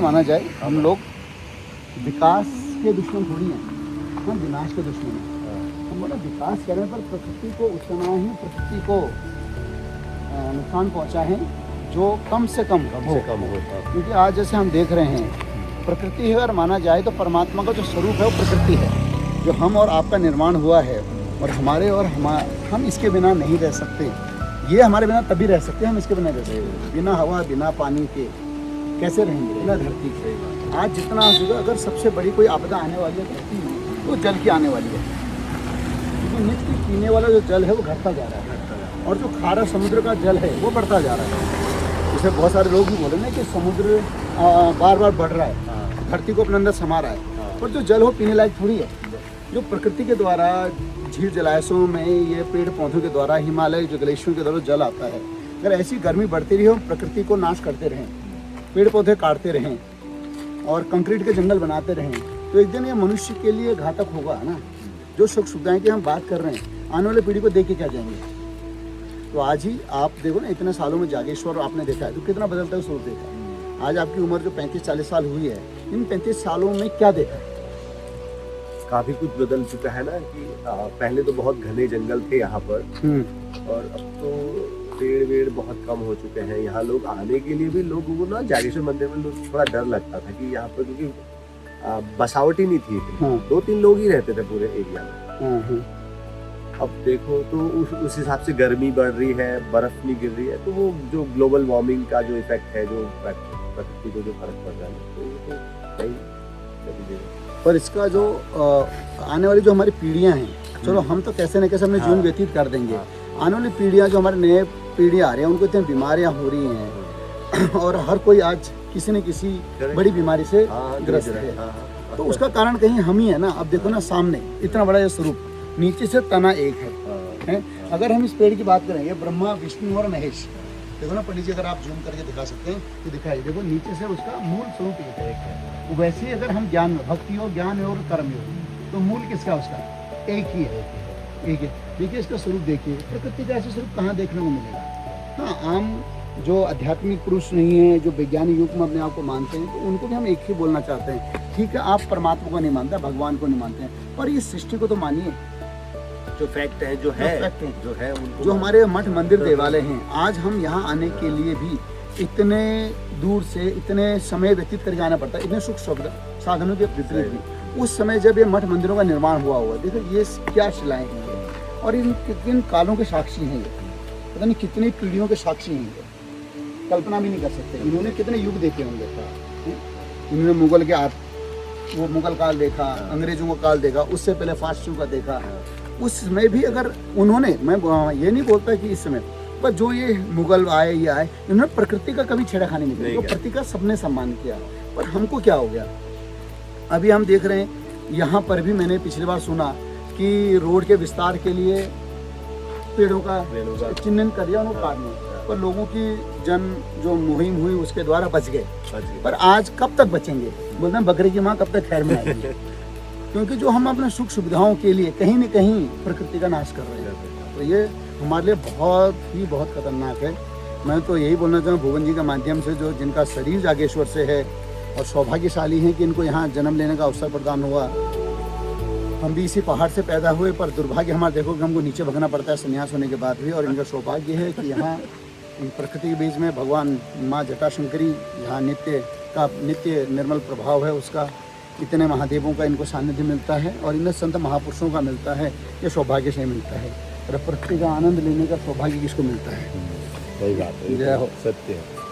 माना जाए, हम लोग विकास के दुश्मन थोड़ी हैं, हम विनाश के दुश्मन हैं। हम बोला विकास करने पर प्रकृति को उतना ही प्रकृति को नुकसान पहुंचा है जो कम से कम हो। क्योंकि आज जैसे हम देख रहे हैं, प्रकृति अगर माना जाए तो परमात्मा का जो स्वरूप है वो प्रकृति है, जो हम और आपका निर्माण हुआ है, और हमारे और हम इसके बिना नहीं रह सकते। ये हमारे बिना तभी रह सकते हैं, हम इसके बिना रह सकते। बिना हवा बिना पानी के कैसे रहेंगे, बिना धरती के। आज जितना हो सके, अगर सबसे बड़ी कोई आपदा आने वाली है धरती में तो जल की आने वाली है। क्योंकि नित्य पीने वाला जो जल है वो घटता जा रहा है, और जो खारा समुद्र का जल है वो बढ़ता जा रहा है। जैसे बहुत सारे लोग भी बोले ना कि समुद्र बार बार बढ़ रहा है, धरती को अपने अंदर समा रहा है, पर जो जल हो पीने लायक थोड़ी है। जो प्रकृति के द्वारा झील जलाशयों में, ये पेड़ पौधों के द्वारा, हिमालय जो ग्लेशियरों के द्वारा जल आता है, अगर ऐसी गर्मी बढ़ती रही, हम प्रकृति को नाश करते रहें, पेड़ पौधे काटते रहें और कंक्रीट के जंगल बनाते रहें, तो एक दिन ये मनुष्य के लिए घातक होगा ना। जो सुख सुविधाएं की हम बात कर रहे हैं, आने वाली पीढ़ी को देख के क्या जाएंगे। तो आज ही आप देखो ना, इतने सालों में जागेश्वर आपने देखा है तो कितना बदलता है स्वरूप देखा। आज आपकी उम्र जो 35-40 साल हुई है, इन 35 सालों में क्या देखा है? काफी कुछ बदल चुका है ना, कि पहले तो बहुत घने जंगल थे यहाँ पर, और अब तो पेड़ वेड़ बहुत कम हो चुके हैं। यहाँ लोग आने के लिए भी, लोगों को ना जागेश्वर मंदिर में लोग थोड़ा डर लगता था कि यहाँ पर, क्योंकि बसावट ही नहीं थी, 2-3 लोग ही रहते थे पूरे एरिया में। अब देखो तो उस हिसाब से गर्मी बढ़ रही है, बर्फ नहीं गिर रही है, तो वो जो ग्लोबल वार्मिंग का जो इफेक्ट है, जो प्रकृति को जो फर्क पड़ रहा है, तो ये तो सही। पर इसका जो आने वाली जो हमारी पीढ़ियां हैं, चलो हम तो कैसे न कैसे अपने जीवन व्यतीत कर देंगे। आने वाली पीढ़ियां, जो हमारे नए पीढ़ियां आ रही हैं, उनको इतनी बीमारियां हो रही हैं और हर कोई आज किसी न किसी बड़ी बीमारी से ग्रस्त है। तो उसका कारण कहीं हम ही है ना। अब देखो ना, सामने इतना बड़ा ये स्वरूप, नीचे से तना एक है। अगर हम इस पेड़ की बात करेंगे, ब्रह्मा विष्णु और महेश, देखो ना पंडित जी, अगर आप जूम करके दिखा सकते हैं तो दिखाई, देखो नीचे से उसका मूल स्वरूप एक है। वैसे ही अगर हम ज्ञान में, भक्ति हो, ज्ञान और कर्म हो, तो मूल किसका, उसका एक ही है, एक है। देखिए इसका स्वरूप देखिए, प्रकृति का ऐसा स्वरूप कहाँ देखने को मिलेगा। हाँ, आम जो आध्यात्मिक पुरुष नहीं है, जो वैज्ञानिक युग में अपने आप को मानते हैं, तो उनको भी हम एक ही बोलना चाहते हैं। ठीक है, आप परमात्मा को नहीं मानते, भगवान को नहीं मानते हैं, पर इस सृष्टि को तो मानिए। जो फैक्ट है, जो है उनको, जो हमारे मठ मंदिर देवालय हैं, आज हम यहाँ आने के लिए भी इतने दूर से इतने समय व्यतीत करके आना पड़ता है, इतने सुख साधनों के विपरीत भी। उस समय जब ये मठ मंदिरों का निर्माण हुआ, देखो ये क्या शिलाएं हैं, और इन किन कालों के साक्षी हैं, ये पता नहीं कितनी पीढ़ियों के साक्षी हैं, ये कल्पना भी नहीं कर सकते। इन्होंने कितने युग देखे होंगे। इन्होंने मुगल के वो मुगल काल देखा, अंग्रेजों का काल देखा, उससे पहले फारसियों का देखा। उस समय भी अगर उन्होंने, मैं ये नहीं बोलता कि इस समय, पर जो ये मुगल आए, ये आए, इन्होंने प्रकृति का कभी छेड़खानी नहीं की। प्रकृति का सबने सम्मान किया। पर हमको क्या हो गया, अभी हम देख रहे हैं, यहाँ पर भी मैंने पिछली बार सुना कि रोड के विस्तार के लिए पेड़ों का चिन्हन कर दिया, उनको काटने, पर लोगों की जो मुहिम हुई उसके द्वारा बच गए। पर आज कब तक बचेंगे? बोलते हैं बकरी की माँ कब तक खैर में आएगी। क्योंकि जो हम अपने सुख सुविधाओं के लिए कहीं न कहीं प्रकृति का नाश कर रहे हैं, तो ये हमारे लिए बहुत खतरनाक है। मैं तो यही बोलना चाहूँ भुवन जी के माध्यम से, जो जिनका शरीर जागेश्वर से है और सौभाग्यशाली हैं कि इनको यहाँ जन्म लेने का अवसर प्रदान हुआ। हम भी इसी पहाड़ से पैदा हुए, पर दुर्भाग्य हमारा देखो कि हमको नीचे भगना पड़ता है संन्यास होने के बाद भी। और इनका सौभाग्य है कि यहाँ प्रकृति के बीच में भगवान माँ जटाशंकरी, यहाँ नित्य निर्मल प्रभाव है उसका, इतने महादेवों का इनको सानिध्य मिलता है, और इन्हें संत महापुरुषों का मिलता है। ये सौभाग्य से मिलता है। प्रकृति का आनंद लेने का सौभाग्य किसको मिलता है? सही बात है, जय हो। सत्य है।